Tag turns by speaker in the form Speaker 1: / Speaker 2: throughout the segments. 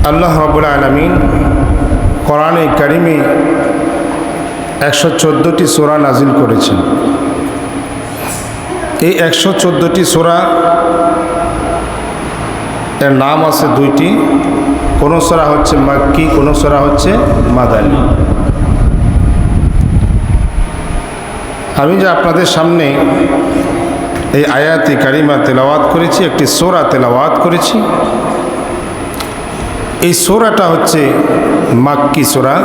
Speaker 1: আল্লাহ রাব্বুল আলামিন কোরআনে কারিমে 114টি সূরা নাজিল করেছেন। এই 114টি সূরা এর নাম আছে দুইটি, কোন সূরা হচ্ছে মাক্কি, কোন সূরা হচ্ছে মাদানী। আমি যে আপনাদের সামনে এই আয়াতে কারিমা তেলাওয়াত করেছি, একটি সূরা তেলাওয়াত করেছি। এই সূরাটা হচ্ছে মাক্কি সূরা,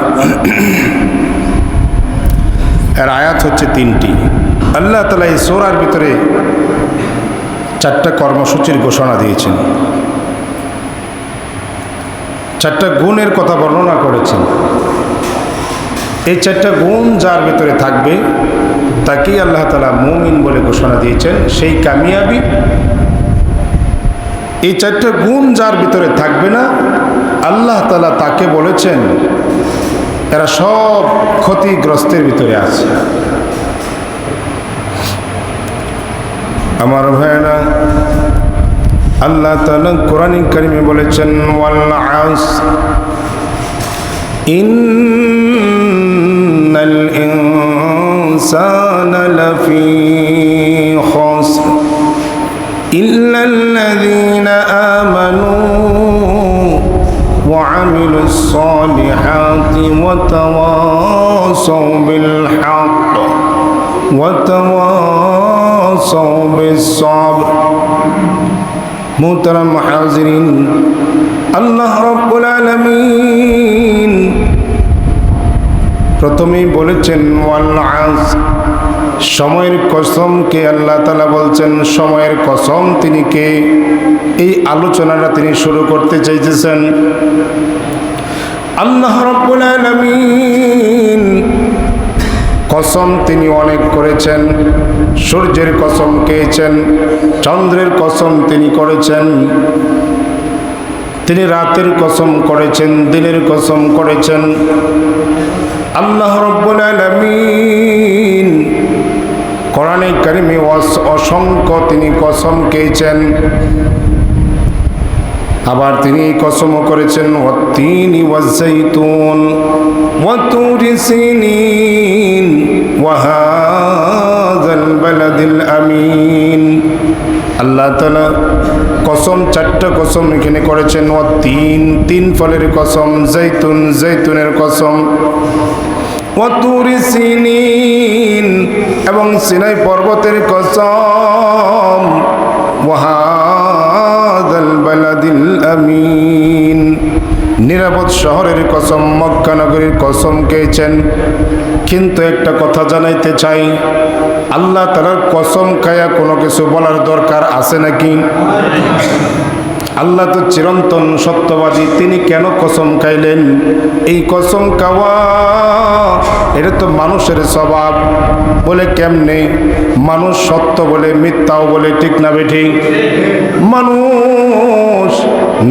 Speaker 1: এর আয়াত হচ্ছে 3টি। আল্লাহ তাআলা এই সূরার ভিতরে 4টা কর্মসূচির ঘোষণা দিয়েছেন, 4টা গুণের কথা বর্ণনা করেছেন। এই 4টা গুণ যার ভিতরে থাকবে তাকেই আল্লাহ তাআলা মুমিন বলে ঘোষণা দিয়েছেন, সেই কামিয়াবি। এই 4টা গুণ যার ভিতরে থাকবে না, আল্লাহ তাআলা তাকে বলেছেন এরা সব ক্ষতিগ্রস্তের ভিতরে আছে। আমার ভাইরা, আল্লাহ তাআলা কোরআন কারিমে বলেছেন ওয়াল আসর ইন্নাল ইনসানা লাফি খুসর ইল্লাল্লাযীনা আমানু وعملوا الصالحات وتواصوا بالحق وتواصوا بالصبر। محترم হাজিরিন, আল্লাহ রাব্বুল আলামিন প্রথমেই বলেছেন ওয়াল আসর, সময়ের কসমকে আল্লাহ তাআলা বলছেন সময়ের কসম। তিনি কে? এই আলোচনাটা তিনি শুরু করতে চাইতেছেন। আল্লাহ রাব্বুল আলামিন কসম তিনি অনেক করেছেন। সূর্যের কসম খেয়েছেন, চন্দ্রের কসম তিনি করেছেন, তিনি রাতের কসম করেছেন, দিনের কসম করেছেন। আল্লাহ রাব্বুল আলামিন কোরআনে কারিমে অসংখ্য তিনি কসম খেয়েছেন। আবার তিনি কসমও করেছেন ওয়াত-তিনি ওয়াজ-যাইতুন ওয়া তুরি সিনিন ওয়া হাযাল বালাদিল আমিন। আল্লাহ তাআলা কসম 4টা কসম এখানে করেছেন। ওয়াত-তিন, 3 ফলের কসম, যাইতুন, যাইতুনের কসম, ওয়া তুরি সিনিন এবং সিনাই পর্বতের কসম, ওয়া হাযাল বালাদিল আমিন নিরাপদ শহরের কসম, মক্কা নগরীর কসম খেয়েছেন। কিন্তু একটা কথা জানাইতে চাই, আল্লাহ তাআলার কসম খায়া কোনো কিছু বলার দরকার আছে নাকি? আল্লাহ তো চিরন্তন সত্যবাদী, তিনি কেন কসম খাইলেন? এই কসম খাওয়া এটা তো মানুষের স্বভাব। বলে কেমনে? মানুষ সত্য বলে, মিথ্যাও বলে, ঠিক না বেঠিক? মানুষ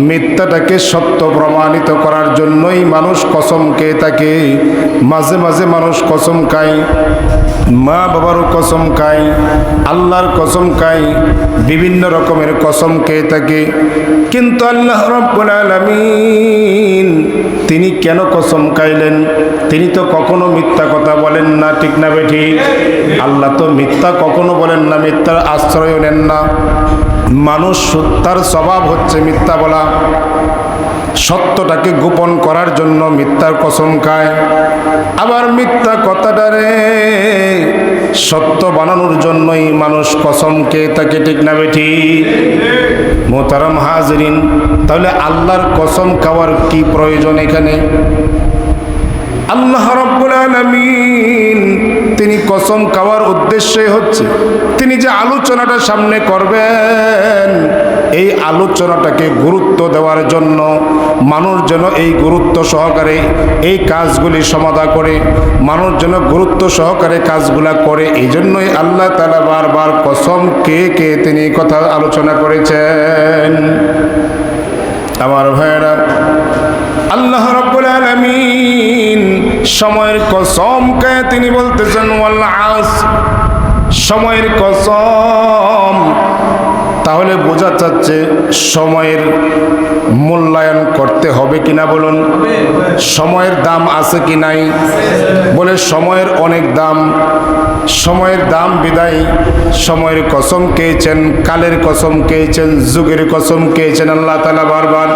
Speaker 1: মিথ্যাটাকে সত্য প্রমাণিত করার জন্যই মানুষ কসম খেয়ে থাকে। মাঝে মাঝে মানুষ কসম খায়, মা বাবারও কসম খায়, আল্লাহর কসম খায়, বিভিন্ন রকমের কসম খেয়ে থাকে। কিন্তু আল্লাহ রাব্বুল আলামিন তিনি কেন কসম খাইলেন? তিনি তো কখনো মিথ্যা কথা বলেন না, ঠিক না বেঠিক? আল্লাহ তো মিথ্যা কখনো বলেন না, মিথ্যার আশ্রয় নেন না। মানুষ তার স্বভাব হচ্ছে মিথ্যা বলা, সত্যটাকে গোপন করার জন্য মিথ্যার কসম খায়। আবার মিথ্যা কথাটারে সত্য বানানোর জন্যই মানুষ কসম খেয়ে থাকে, ঠিক না বেঠিক? মোহতারাম হাজিরিন, তাহলে আল্লাহর কসম খাওয়ার কি প্রয়োজন এখানে? আল্লাহ রাব্বুল আলামিন তিনি কসম খাওয়ার উদ্দেশ্যে হচ্ছে তিনি যে আলোচনাটা সামনে করবেন, এই আলোচনাটাকে গুরুত্ব দেওয়ার জন্য মানুষ যেন এই গুরুত্ব সহকারে এই কাজগুলি সমাধা করে, মানুষ যেন গুরুত্ব সহকারে কাজগুলা করে। এই জন্যই আল্লাহ তাআলা বারবার কসম কে তিনি কথা আলোচনা করেছেন। আমার ভাইরা, আল্লাহ রাব্বুল আলামিন সময়ের কসম কে তিনি বলতেছেন ওয়াল আসর, সময়ের কসম তাহলে বোঝা যাচ্ছে সময়ের মূল্যায়ন করতে হবে কিনা বলুন, সময়ের দাম আছে কি নাই? বলে সময়ের অনেক দাম, সময়ের দাম বিদায় সময়ের কসম খেয়েছেন, কালের কসম খেয়েছেন, যুগের কসম খেয়েছেন আল্লাহ তাআলা বারবার।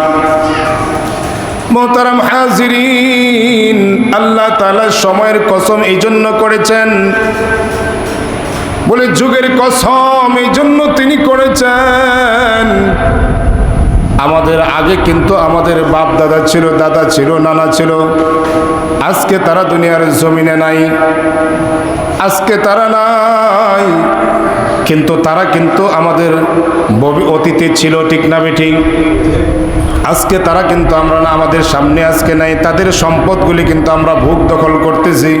Speaker 1: মোহতারাম হাজিরিন, আল্লাহ তাআলা সময়ের কসম এই জন্য করেছেন, বলে যুগের কসম এই জন্য তিনি করেছেন। আমাদের আগে কিন্তু আমাদের বাপ দাদা ছিল, দাদা ছিল, নানা ছিল, আজকে তারা দুনিয়ার জমিনে নাই, আজকে তারা নাই, কিন্তু তারা কিন্তু আমাদের অতীতে ছিল, ঠিক না বেঠিক? আজকে তারা কিন্তু আমরা না, আমাদের সামনে আজকে নাই, তাদের সম্পদগুলি কিন্তু আমরা ভোগ দখল করতেছি।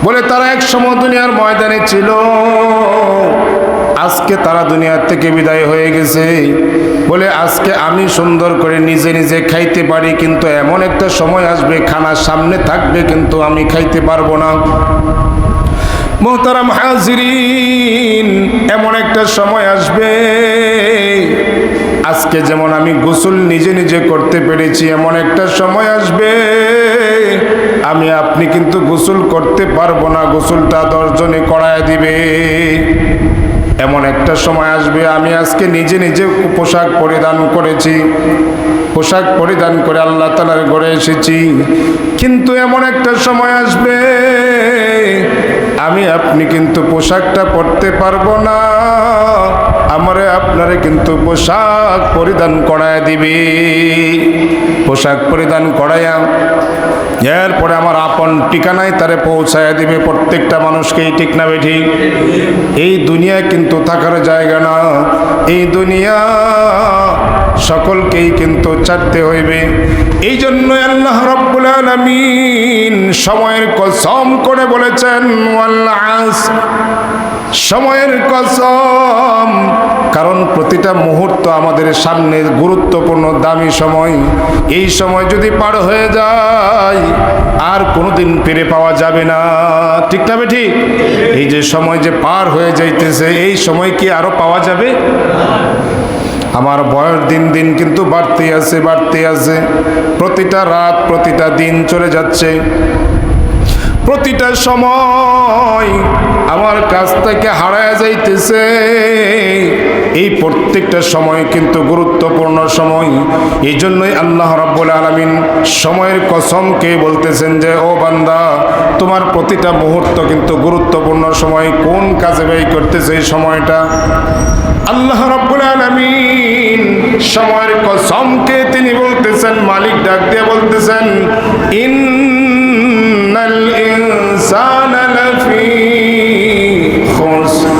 Speaker 1: বলে তারা এক সময় দুনিয়ার ময়দানে ছিল, আজকে তারা দুনিয়ার থেকে বিদায় হয়ে গেছে। বলে আজকে আমি সুন্দর করে নিজে নিজে খাইতে পারি, কিন্তু এমন একটা সময় আসবে খানা সামনে থাকবে কিন্তু আমি খাইতে পারবো না। মোহতারাম হাজিরিন, এমন একটা সময় আসবে, আজকে যেমন আমি গোসল নিজে নিজে করতে পেরেছি, এমন একটা সময় আসবে আমি আপনি কিন্তু গোসল করতে পারবো না, গোসলটা 10 জনে করায় দিবে। এমন একটা সময় আসবে আমি আজকে নিজে নিজে পোশাক পরিধান করেছি, পোশাক পরিধান করে আল্লাহ তাআলার ঘরে এসেছি, কিন্তু এমন একটা সময় আসবে আমি আপনি কিন্তু পোশাকটা পরতে পারবো না, আমারে আপনারে কিন্তু পোশাক পরিধান করায় দিবে। পোশাক পরিধান করাইয়া এরপরে আমার আপন ঠিকানায় তারে পৌঁছায় দিবে প্রত্যেকটা মানুষকেই, ঠিক না বেঠিক? এই দুনিয়া কিন্তু থাকার জায়গা না, এই দুনিয়া সকলকেই কিন্তু ছাড়তে হইবে। এই জন্য আল্লাহ রাব্বুল আলামিন সময়ের কসম করে বলেছেন ওয়াল আসর, সময়ের কসম, কারণ প্রতিটা মুহূর্ত আমাদের সামনে গুরুত্বপূর্ণ দামি সময়। এই সময় যদি পার হয়ে যায় আর কোনোদিন ফিরে পাওয়া যাবে না, ঠিক না বেঠিক? এই যে সময় যে পার হয়ে যাইতেছে, এই সময় কি আরো পাওয়া যাবে? আমার বয়স দিন দিন কিন্তু বাড়তে আছে, বাড়তে আছে, প্রতিটা রাত প্রতিটা দিন চলে যাচ্ছে, প্রতিটা সময় আমার কাছ থেকে হারায় যাইতেছে। এই প্রত্যেকটা সময় কিন্তু গুরুত্বপূর্ণ সময়। এই জন্যই আল্লাহ রাব্বুল আলামিন সময়ের কসমকে বলতেছেন যে ও বান্দা, তোমার প্রতিটা মুহূর্ত কিন্তু গুরুত্বপূর্ণ সময়, কোন কাজে ব্যয় করতেছে এই সময়টা। আল্লাহ রাব্বুল আলামিন সময়ের কসমকে তিনি বলতেছেন, মালিক ডাক দিয়ে বলতেছেন ইন্নাল ইনসানা লাফি খুসর।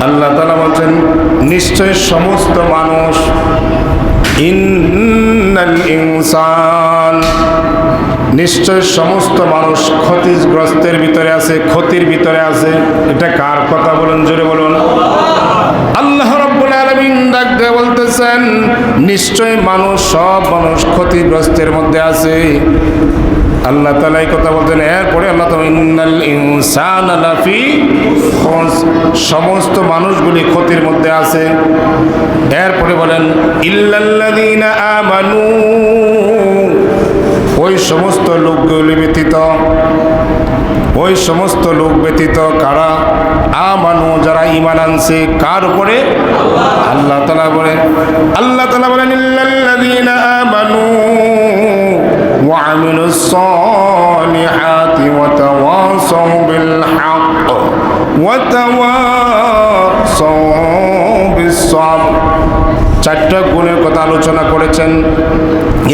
Speaker 1: আল্লাহ তাআলা বলছেন নিশ্চয় সমস্ত মানুষ, ইন্নাল ইনসান, নিশ্চয় সমস্ত মানুষ ক্ষতিগ্রস্তের ভিতরে আছে, ক্ষতির ভিতরে আছে। এটা কার কথা বলুন, জোরে বলুন। আল্লাহ রাব্বুল আলামিন ডাক দিয়ে বলতেছেন নিশ্চয় মানুষ, সব মানুষ ক্ষতিগ্রস্তের মধ্যে আছে। আল্লাহ তাআলা এই কথা বলতেন, এরপরে আল্লাহ তাআলা ইন্নাল ইনসানা লাফি খুসর, সমস্ত মানুষগুলি ক্ষতির মধ্যে আছে। এরপরে বলেন ইল্লাল্লাযীনা আমানু, ওই সমস্ত লোকগুলি ব্যতীত, ওই সমস্ত লোক ব্যতীত কারা? আমানু, যারা ঈমান আনছে, কার উপরে? আল্লাহ তাআলা বলেন, আল্লাহ তাআলা বলেন ইল্লাল্লাযীনা আমানু ওয়া আমিলুস সালিহাতি ওয়া তাওয়াসাউ বিল হক ওয়া তাওয়াসাউ বিস সাবর। 4টা গুণের কথা আলোচনা করেছেন।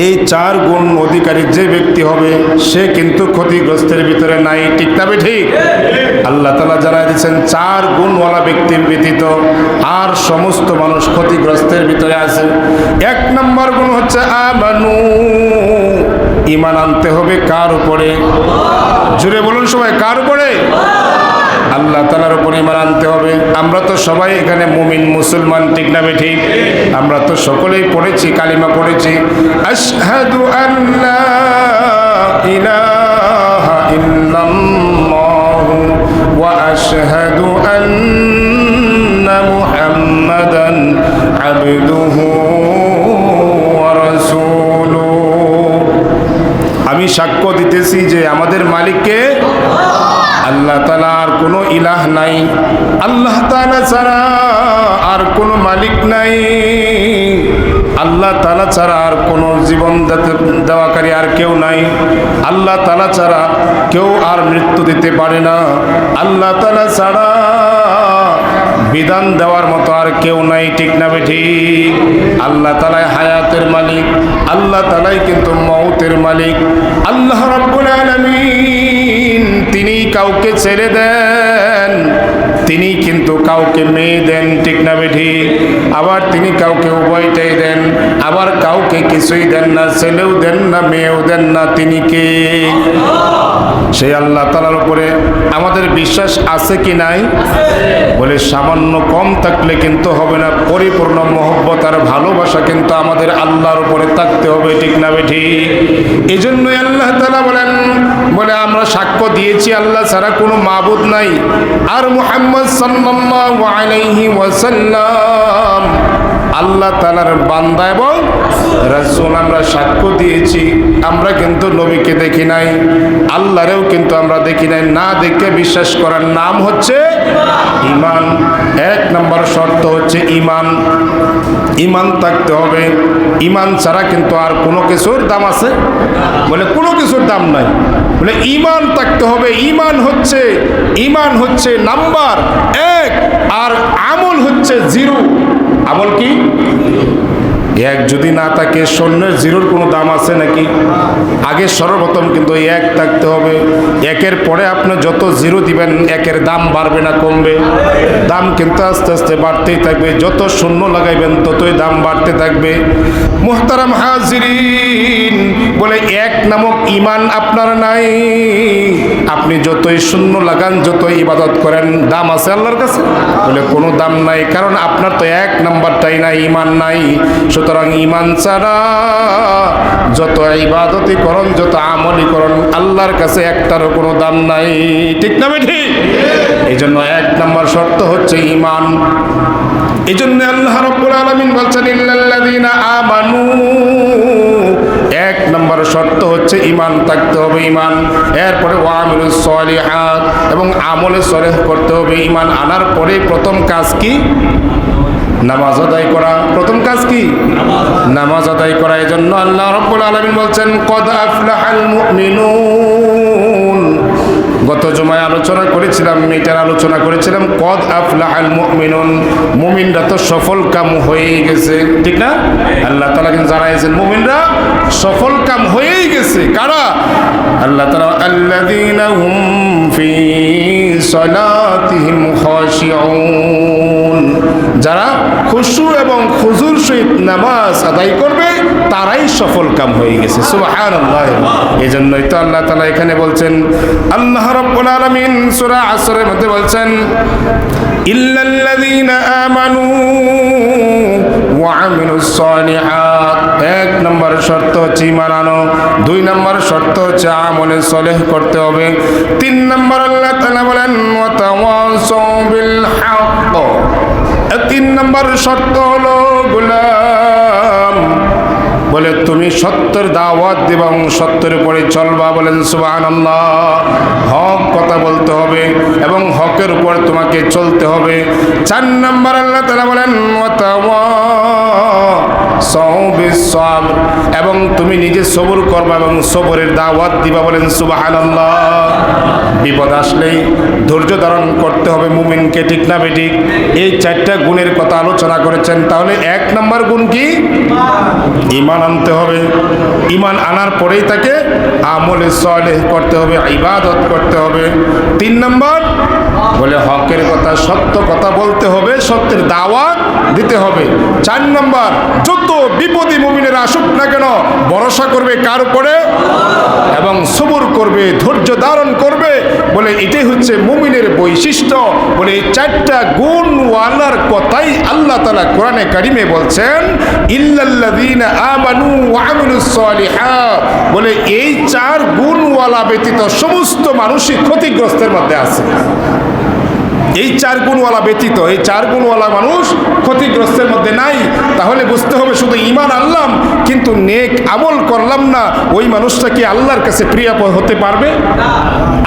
Speaker 1: এই 4 গুণ অধিকারী যে ব্যক্তি হবে সে কিন্তু ক্ষতিগ্রস্তের ভিতরে নাই, ঠিক না ঠিক? আল্লাহ তাআলা জানাই দিয়েছেন 4 গুণওয়ালা ব্যক্তির ব্যতীত আর সমস্ত মানুষ ক্ষতিগ্রস্তের ভিতরে আছে। 1 নম্বর গুণ হচ্ছে আমানু, ঈমান আনতে হবে কার উপরে? জুড়ে বলুন সবাই, কার উপরে? আল্লাহ তাআলার উপর ঈমান আনতে হবে। আমরা তো সবাই এখানে মুমিন মুসলমান, ঠিক না ঠিক? আমরা তো সকলেই পড়েছি, কালিমা পড়েছি, আশহাদু আল্লা ইলাহা ইল্লাল্লাহু ওয়া আশহাদু আন্না মুহাম্মাদান আবদুহু ওয়া রাসূলুহু। আমি সাক্ষ্য দিতেছি যে আমাদের মালিককে আল্লাহ তাআলা, আর কোনো ইলাহ নাই, আল্লাহ তাআলা ছাড়া আর কোনো মালিক নাই, আল্লাহ তাআলা ছাড়া আর কোনো জীবন দেওয়াকারী আর কেউ নাই, আল্লাহ তাআলা ছাড়া কেউ আর মৃত্যু দিতে পারে না, আল্লাহ তাআলা ছাড়া বিধান দেওয়ার মতো আর কেউ নাই। ঠিক না বেঠিক? আল্লাহ তাআলাই হায়াতের মালিক, আল্লাহ তাআলাই কিন্তু মউতের মালিক। আল্লাহ রাব্বুল আলামিন তিনি কাউকে ছেড়ে দেন, তিনি কিন্তু কাউকে মেয়ে দেন। ঠিক না বেঠিক? আবার তিনি কাউকে উভয়টাই দেন, আবার কাউকে কিছুই দেন না, ছেলেও দেন না মেয়েও দেন না। তিনি কে? সেই আল্লাহ তাআলার উপরে আমাদের বিশ্বাস আছে কি নাই? বলে সামান্য কম থাকলে কিন্তু হবে না, পরিপূর্ণ মহব্বত আর ভালোবাসা কিন্তু আমাদের আল্লাহর উপরে থাকতে হবে। ঠিক না বেঠিক? এই জন্যই আল্লাহ তাআলা বলেন, বলে আমরা সাক্ষ্য দিয়েছি আল্লাহ ছাড়া কোনো মাবুদ নাই, আর মুহাম্মদ সাল্লাল্লাহু আলাইহি ওয়াসাল্লাম আল্লাহ তাআলার বান্দা এবং রাসূল। আমরা সাক্ষ্য দিয়েছি, আমরা কিন্তু নবীকে দেখি নাই, আল্লাহরেও কিন্তু আমরা দেখি নাই। না দেখে বিশ্বাস করার নাম হচ্ছে ঈমান। এক নম্বর শর্ত হচ্ছে ঈমান। ঈমান থাকতে হবে। ঈমান ছাড়া কিন্তু আর কোনো কিছুর দাম আছে? বলে কোনো কিছুর দাম নাই। বলে ঈমান থাকতে হবে। ঈমান হচ্ছে নাম্বার 1, আর আমল হচ্ছে 0। আমল কি? 1 যদি না থাকে, শূন্যের 0-র কোনো দাম আছে নাকি? আগে সর্বপ্রথম কিন্তু 1 থাকতে হবে। 1-এর পরে আপনি যত 0 দিবেন, 1-এর দাম বাড়বে না কমবে? দাম কিন্তু আস্তে আস্তে বাড়তেই থাকবে। যত শূন্য লাগাইবেন ততই দাম বাড়তে থাকবে। মুহতারাম হাজিরিন, বলে 1 নামক ঈমান আপনার নাই, আপনি যতই শূন্য লাগান, যতই ইবাদত করেন, দাম আছে আল্লাহর কাছে? বলে কোনো দাম নাই, কারণ আপনার তো 1 নাম্বারটাই নাই, ঈমান নাই। সুতরাং ঈমান ছাড়া যত ইবাদতই করুন, যত আমলই করুন, আল্লাহর কাছে একটারও কোনো দাম নাই। ঠিক না বেঠিক? এই জন্য 1 নম্বর শর্ত হচ্ছে ঈমান। এই জন্য আল্লাহ রাব্বুল আলামিন বলছেন ইল্লাল্লাযীনা আমানু, 1 নম্বর শর্ত হচ্ছে ঈমান থাকতে হবে। ঈমান, এরপরে ওয়া আমিলুস সলিহাত, এবং আমলে সলেহ করতে হবে। ঈমান আনার পরে প্রথম কাজ কি? নামাজ আদায় করা। প্রথম কাজ কি? নামাজ আদায় করা। এই জন্য আল্লাহ রাব্বুল আলামিন বলছেন কদ আফলাহাল মুমিনুন। গত জুমায় আলোচনা করেছিলাম, এটার আলোচনা করেছিলাম, কদ আফলাহাল মুমিনুন, মুমিনরা তো সফল কাম হয়েই গেছে। ঠিক না? আল্লাহ তাআলা কিন্তু জানাইছেন মুমিনরা সফল কাম হয়েই গেছে। কারা? আল্লাহ তাআলা আল্লাযীনা হুম ফি সালাতিহিম খাশিউন, যারা খুশু এবং খুজুর সহিত নামাজ আদায় করবে তারাই সফল কাম হয়ে গেছে। সুবহানাল্লাহ। এই জন্যই তো আল্লাহ তাআলা এখানে বলছেন, আল্লাহ রাব্বুল আলামিন সূরা আসরের মধ্যে বলছেন ইল্লাল্লাযীনা আমানু ওয়া আমিলুস সলিহাত। 1 নম্বর শর্ত হচ্ছে ঈমান আনো। 2 নম্বর শর্ত হচ্ছে আমলে সলেহ করতে হবে। 3 নম্বর আল্লাহ তাআলা বলেন ওয়া তাওয়াসাউ বিল হক। 3 নম্বর শর্ত হলো গোলাম, বলে তুমি সত্যের দাওয়াত দিবা এবং সত্যের উপরে চলবা। বলেন সুবহানাল্লাহ। হক কথা বলতে হবে এবং হকের উপর তোমাকে চলতে হবে। 4 নম্বর আল্লাহ তাআলা বলেন ওয়া তাওয়াসাউ বিস সাবর, এবং তুমি নিজে সবর করবা এবং সবরের দাওয়াত দিবা। বলেন সুবহানাল্লাহ। বিপদ আসলেই ধৈর্য ধারণ করতে হবে মুমিনকে। ঠিক না বেঠিক? এই 4টা গুণের কথা আলোচনা করেছেন। তাহলে 1 নম্বর গুণ কি? ঈমান আনতে হবে। ঈমান আনার পরেই তাকে আমলে সলেহ করতে হবে, ইবাদত করতে হবে। 3 নম্বর বলে হকের কথা, সত্য কথা বলতে হবে, সত্যের দাওয়াত দিতে হবে। 4 নম্বর, যত বিপদী মুমিনের আসুক না কেন ভরসা করবে কার উপরে? এবং সবর করবে, ধৈর্য ধারণ করবে। বলে এটাই হচ্ছে মুমিনের বৈশিষ্ট্য। বলে এই 4টা গুণওয়ালার কথাই আল্লাহ তাআলা কোরআনে কারিমে বলছেন ইল্লাল্লাযীনা আমানু ওয়া আমিলুস সলিহাত। বলে এই 4 গুণওয়ালা ব্যতীত সমস্ত মানুষই ক্ষতিগ্রস্তের মধ্যে আছে। এই 4 গুণওয়ালা ব্যতীত এই 4 গুণওয়ালা মানুষ ক্ষতিগ্রস্তের মধ্যে নাই। তাহলে বুঝতে হবে শুধু ঈমান আনলাম কিন্তু নেক আমল করলাম না, ওই মানুষটা কি আল্লাহর কাছে প্রিয় হতে পারবে?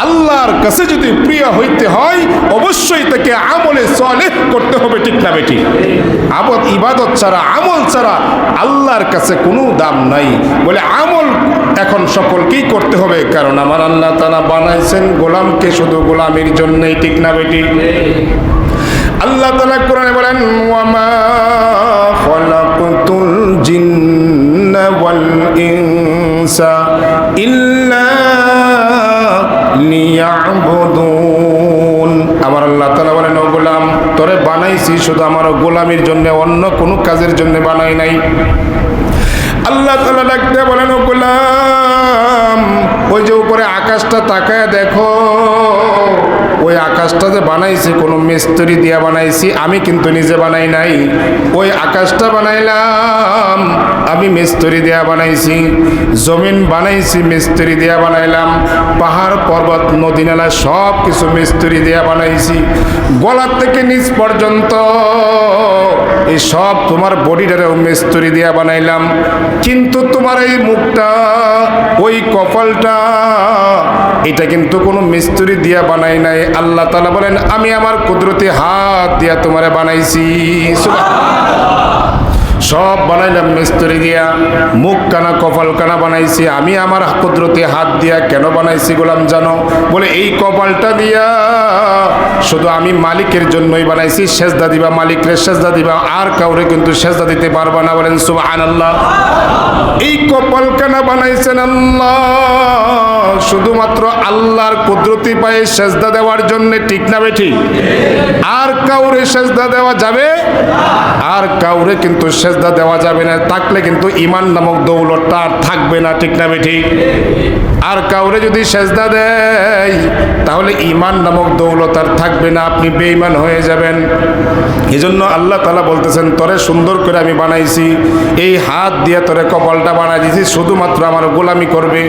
Speaker 1: আল্লাহর কাছে যদি প্রিয় হইতে হয় অবশ্যই তাকে আমলে সালেহ করতে হবে, ঠিক না বেটি? ইবাদত ছাড়া আমল ছাড়া আল্লাহর কাছে কোনো দাম নাই। বলে আমল এখন সকলকেই করতে হবে, কারণ আমার আল্লাহ তাআলা বানাইছেন গোলামকে শুধু গোলামের জন্যই, ঠিক না বেটি? আল্লাহ তাআলা কোরআনে বলেন ওয়ামা খালাকতুল জিন্না ওয়াল ইনসা ইল্লা লিয়াবুদুন। আমার আল্লাহ তাআলা বলেন ও গোলাম, তোরে বানাইছি শুধু আমার গোলামের জন্য, অন্য কোনো কাজের জন্য বানাই নাই। আল্লাহ তাআলা ডাকতে বলেন ও গোলাম, ওই যে উপরে আকাশটা তাকায় দেখো, ওই আকাশটা যে বানাইছি কোনো মিস্ত্রি দিয়া বানাইছি, আমি কিন্তু নিজে বানাই নাই। ওই আকাশটা বানাইলাম আমি মিস্ত্রি দিয়া বানাইছি, জমিন বানাইছি মিস্ত্রি দিয়া বানাইলাম, পাহাড় পর্বত নদী নালা সব কিছু মিস্ত্রি দিয়া বানাইছি, গলার থেকে নিচ পর্যন্ত এই সব তোমার বডিটারেও মিস্ত্রি দিয়া বানাইলাম। কিন্তু তোমার এই মুখটা, ওই কপালটা, এটা কিন্তু কোনো মিস্ত্রি দিয়া বানাই নাই। আল্লাহ তাআলা বলেন আমি আমার কুদরতি হাত দিয়া তোমারে বানাইছি। সব বানাইলাম মিস্ত্রি দিয়া, মুখ কানা কপাল কানা বানাইছি আমি আমার কুদরতি হাত দিয়া। কেন বানাইছি গোলাম জানো? বলে এই কপালটা দিয়া শুধু আমি মালিকের জন্যই বানাইছি, সেজদা দিবা মালিকরে সেজদা দিবা, আর কাউরে কিন্তু সেজদা দিতে পারবা না। বলেন সুবহানাল্লাহ। এই কপাল কানা বানাইছেন আল্লাহ শুধুমাত্র আল্লাহর কুদরতি পায়ে সেজদা দেওয়ার জন্য, ঠিক না বেঠি? আর কাউরে সেজদা দেওয়া যাবে? আর কাউরে কিন্তু সেজদা দেওয়া যাবে না। থাকলে কিন্তু ঈমান নামক দৌলতটা আর থাকবে না, ঠিক না বেঠি? আর কাউরে যদি সেজদা দেয় তাহলে ঈমান নামক দৌলত আর থাকবে না, আপনি বেঈমান হয়ে যাবেন। এজন্য আল্লাহ তাআলা বলতেছেন তোরে সুন্দর করে আমি বানাইছি, এই হাত দিয়ে তোরে কপালটা বানাই দিয়েছি শুধুমাত্র আমার গোলামি করবে।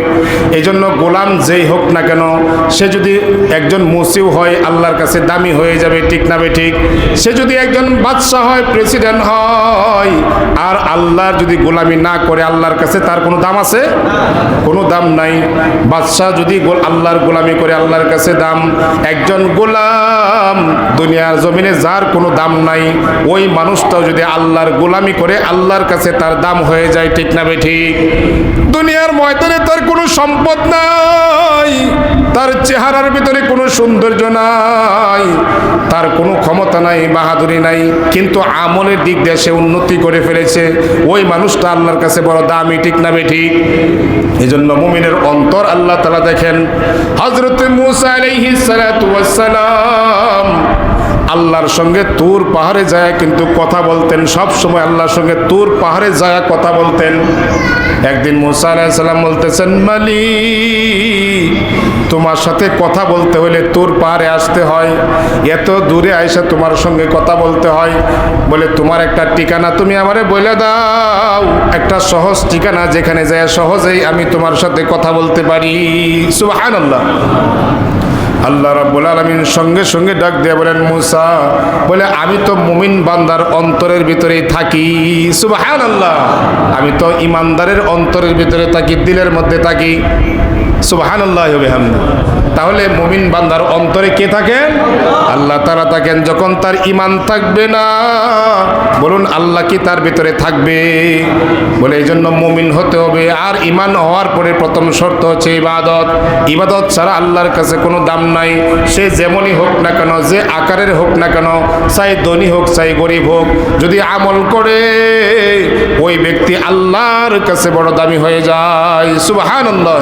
Speaker 1: এজন্য গোলাম যেই হোক না কেন, সে যদি একজন মুসিও হয় আল্লাহর কাছে দামি হয়ে যাবে, ঠিক না বেঠিক? সে যদি একজন বাদশাহ হয়, প্রেসিডেন্ট হয়, আর আল্লাহর যদি গোলামি না করে আল্লাহর কাছে তার কোনো দাম আছে? কোনো দাম নাই। বাদশাহ যদি আল্লাহর গোলামি করে আল্লাহর কাছে দাম, একজন গোলাম দুনিয়ার জমিনে যার কোনো দাম নাই, ওই মানুষটাও যদি আল্লাহর গোলামি করে আল্লাহর কাছে তার দাম হয়ে যায়, ঠিক না বেঠিক? দুনিয়ার ময়দানে তার কোনো সম্পদ নাই, তার চেহারার ভিতরে কোনো সৌন্দর্য নাই, তার কোনো ক্ষমতা নাই, বাহাদুরি নাই, কিন্তু আমলের দিক দিয়ে সে উন্নতি করে ফেলেছে, ওই মানুষটা আল্লাহর কাছে বড় দামি, ঠিক না বেঠিক? এজন্য মুমিনের অন্তর আল্লাহ তাআলা দেখেন। হযরত মূসা আলাইহিস সালাতু ওয়াস সালাম আল্লাহর সঙ্গে তুর পাহাড়ে যায় কিন্তু কথা বলতেন, সব সময় আল্লাহর সঙ্গে তুর পাহাড়ে যায় কথা বলতেন। একদিন মূসা আলাইহিস সালাম বলতেছেন, মালিক তোমার সাথে কথা বলতে হলে তুর পাহাড়ে আসতে হয়, এত দূরে আইসা তোমার সঙ্গে কথা বলতে হয়। বলে তোমার একটা ঠিকানা তুমি আমারে বলে দাও, একটা সহজ ঠিকানা যেখানে যায় সহজেই আমি তোমার সাথে কথা বলতে পারি। সুবহানাল্লাহ। আল্লাহ রাব্বুল আলামিন সঙ্গে সঙ্গে ডাক দিয়ে বলেন মূসা, বলে আমি তো মুমিন বান্দার অন্তরের ভিতরেই থাকি। সুবহানাল্লাহ। আমি তো ইমানদারের অন্তরের ভিতরে থাকি, দিলের মধ্যে থাকি। সুবহানাল্লাহ ওয়া বিহামদিহি। তাহলে মুমিন বান্দার অন্তরে কে থাকেন? আল্লাহ তাআলা থাকেন। যখন তার ঈমান থাকবে না, বলুন আল্লাহ কি তার ভিতরে থাকবে? বলে এই জন্য মুমিন হতে হবে। আর ঈমান হওয়ার পরে প্রথম শর্ত হচ্ছে ইবাদত। ইবাদত ছাড়া আল্লাহর কাছে কোনো দাম নাই। সে যেমনই হোক না কেন, যে আকারের হোক না কেন, চাই ধনী হোক চাই গরিব হোক, যদি আমল করে ওই ব্যক্তি আল্লাহর কাছে বড় দামি হয়ে যায়। সুবহানাল্লাহ।